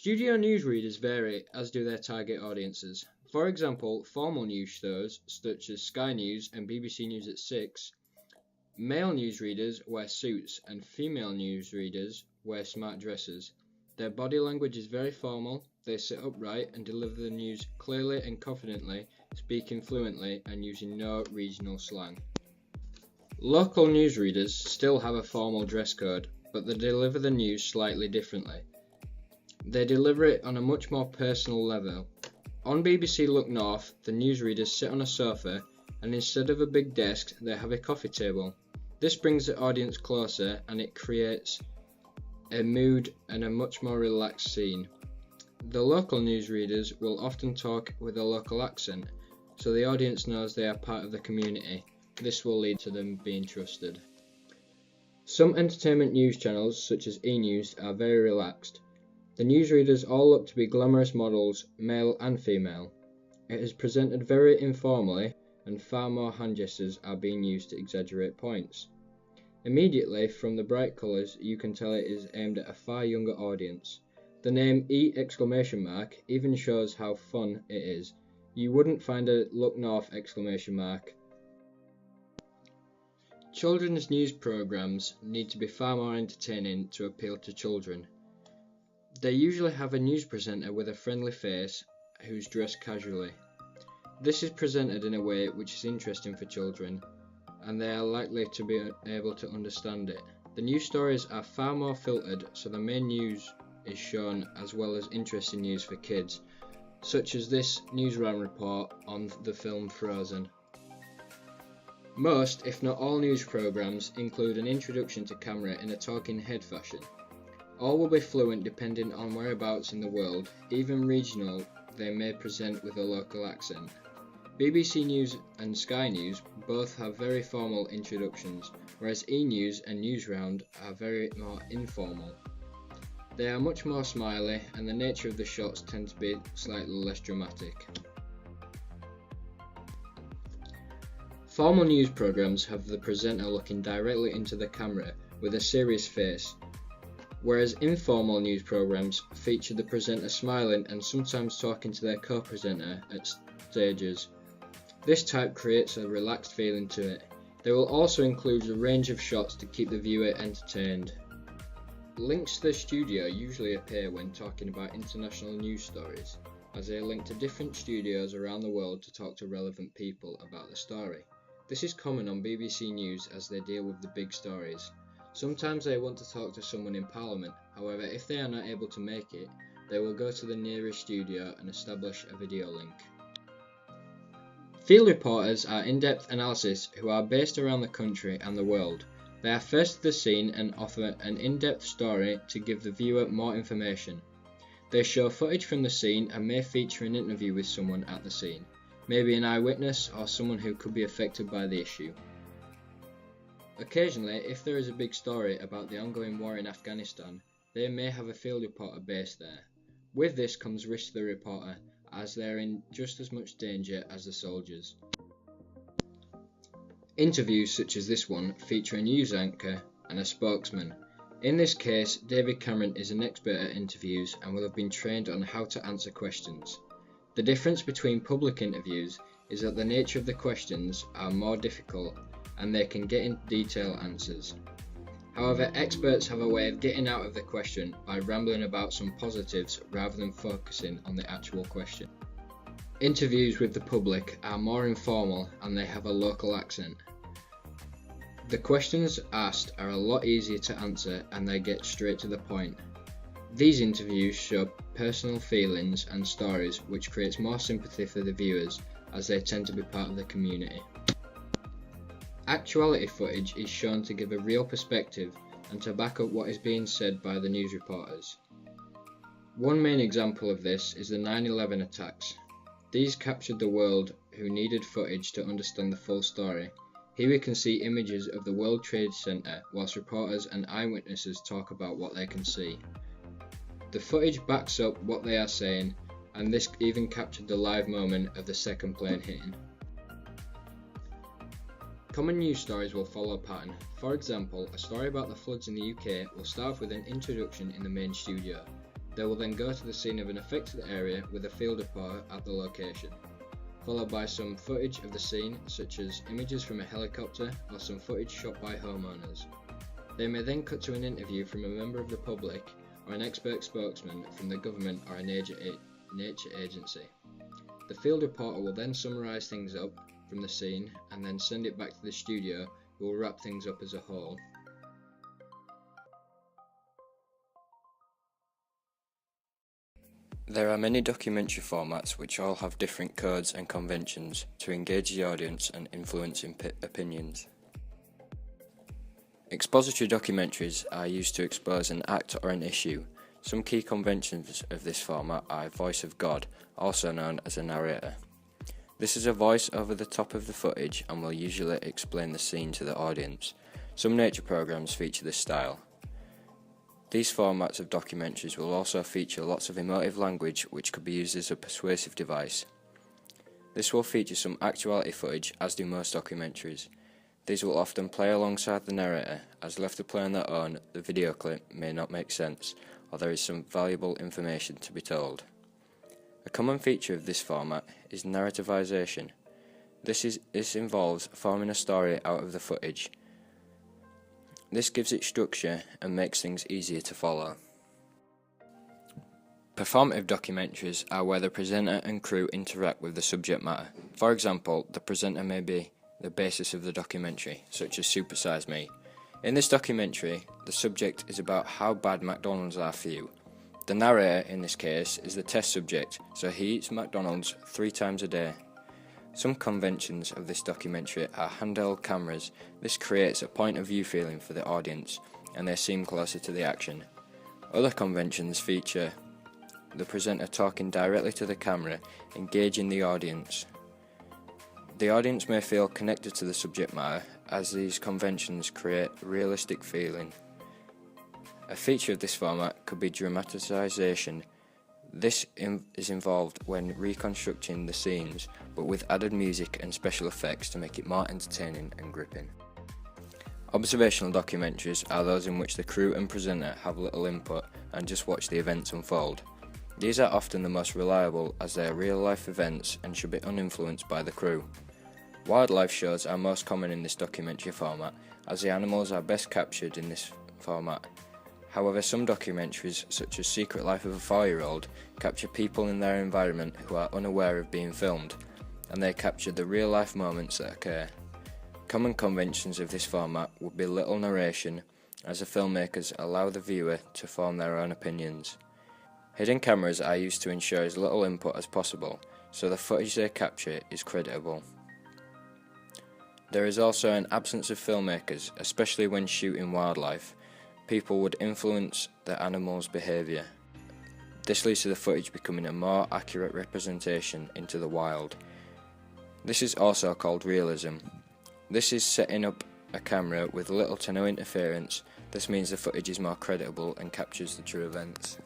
Studio newsreaders vary, as do their target audiences. For example, formal news shows, such as Sky News and BBC News at 6, male newsreaders wear suits and female newsreaders wear smart dresses. Their body language is very formal, they sit upright and deliver the news clearly and confidently, speaking fluently and using no regional slang. Local newsreaders still have a formal dress code, but they deliver the news slightly differently. They deliver it on a much more personal level. On BBC Look North, the newsreaders sit on a sofa, and instead of a big desk, they have a coffee table. This brings the audience closer, and it creates a mood and a much more relaxed scene. The local newsreaders will often talk with a local accent, so the audience knows they are part of the community. This will lead to them being trusted. Some entertainment news channels, such as E-News, are very relaxed. The newsreaders all look to be glamorous models, male and female. It is presented very informally, and far more hand gestures are being used to exaggerate points. Immediately, from the bright colours, you can tell it is aimed at a far younger audience. The name E! Even shows how fun it is. You wouldn't find a Look North ! Children's news programmes need to be far more entertaining to appeal to children. They usually have a news presenter with a friendly face who's dressed casually. This is presented in a way which is interesting for children, and they are likely to be able to understand it. The news stories are far more filtered, so the main news is shown as well as interesting news for kids, such as this newsround report on the film Frozen. Most, if not all, news programmes include an introduction to camera in a talking head fashion. All will be fluent depending on whereabouts in the world, even regional they may present with a local accent. BBC News and Sky News both have very formal introductions, whereas E-News and Newsround are very more informal. They are much more smiley, and the nature of the shots tend to be slightly less dramatic. Formal news programmes have the presenter looking directly into the camera with a serious face, whereas informal news programmes feature the presenter smiling and sometimes talking to their co-presenter at stages. This type creates a relaxed feeling to it. They will also include a range of shots to keep the viewer entertained. Links to the studio usually appear when talking about international news stories, as they link to different studios around the world to talk to relevant people about the story. This is common on BBC News as they deal with the big stories. Sometimes they want to talk to someone in Parliament, however if they are not able to make it, they will go to the nearest studio and establish a video link. Field reporters are in-depth analysis who are based around the country and the world. They are first to the scene and offer an in-depth story to give the viewer more information. They show footage from the scene and may feature an interview with someone at the scene, maybe an eyewitness or someone who could be affected by the issue. Occasionally, if there is a big story about the ongoing war in Afghanistan, they may have a field reporter based there. With this comes risk to the reporter, as they are in just as much danger as the soldiers. Interviews such as this one feature a news anchor and a spokesman. In this case, David Cameron is an expert at interviews and will have been trained on how to answer questions. The difference between public interviews is that the nature of the questions are more difficult and they can get into detailed answers. However, experts have a way of getting out of the question by rambling about some positives rather than focusing on the actual question. Interviews with the public are more informal and they have a local accent. The questions asked are a lot easier to answer and they get straight to the point. These interviews show personal feelings and stories, which creates more sympathy for the viewers as they tend to be part of the community. Actuality footage is shown to give a real perspective and to back up what is being said by the news reporters. One main example of this is the 9/11 attacks. These captured the world who needed footage to understand the full story. Here we can see images of the World Trade Center whilst reporters and eyewitnesses talk about what they can see. The footage backs up what they are saying, and this even captured the live moment of the second plane hitting. Common news stories will follow a pattern. For example, a story about the floods in the UK will start with an introduction in the main studio. They will then go to the scene of an affected area with a field reporter at the location, followed by some footage of the scene, such as images from a helicopter or some footage shot by homeowners. They may then cut to an interview from a member of the public or an expert spokesman from the government or a nature agency. The field reporter will then summarise things up from the scene and then send it back to the studio, who will wrap things up as a whole. There are many documentary formats which all have different codes and conventions to engage the audience and influence opinions. Expository documentaries are used to expose an act or an issue. Some key conventions of this format are voice of God, also known as a narrator. This is a voice over the top of the footage and will usually explain the scene to the audience. Some nature programs feature this style. These formats of documentaries will also feature lots of emotive language which could be used as a persuasive device. This will feature some actuality footage, as do most documentaries. These will often play alongside the narrator, as left to play on their own, the video clip may not make sense, or there is some valuable information to be told. A common feature of this format is narrativization. This involves forming a story out of the footage. This gives it structure and makes things easier to follow. Performative documentaries are where the presenter and crew interact with the subject matter. For example, the presenter may be the basis of the documentary, such as Super Size Me. In this documentary, the subject is about how bad McDonald's are for you. The narrator, in this case, is the test subject, so he eats McDonald's 3 times a day. Some conventions of this documentary are handheld cameras. This creates a point of view feeling for the audience, and they seem closer to the action. Other conventions feature the presenter talking directly to the camera, engaging the audience. The audience may feel connected to the subject matter, as these conventions create realistic feeling. A feature of this format could be dramatization. This is involved when reconstructing the scenes, but with added music and special effects to make it more entertaining and gripping. Observational documentaries are those in which the crew and presenter have little input and just watch the events unfold. These are often the most reliable, as they are real-life events and should be uninfluenced by the crew. Wildlife shows are most common in this documentary format, as the animals are best captured in this format. However, some documentaries, such as Secret Life of a 4-Year-Old, capture people in their environment who are unaware of being filmed, and they capture the real-life moments that occur. Common conventions of this format would be little narration, as the filmmakers allow the viewer to form their own opinions. Hidden cameras are used to ensure as little input as possible, so the footage they capture is creditable. There is also an absence of filmmakers, especially when shooting wildlife. People would influence the animal's behaviour. This leads to the footage becoming a more accurate representation into the wild. This is also called realism. This is setting up a camera with little to no interference. This means the footage is more credible and captures the true events.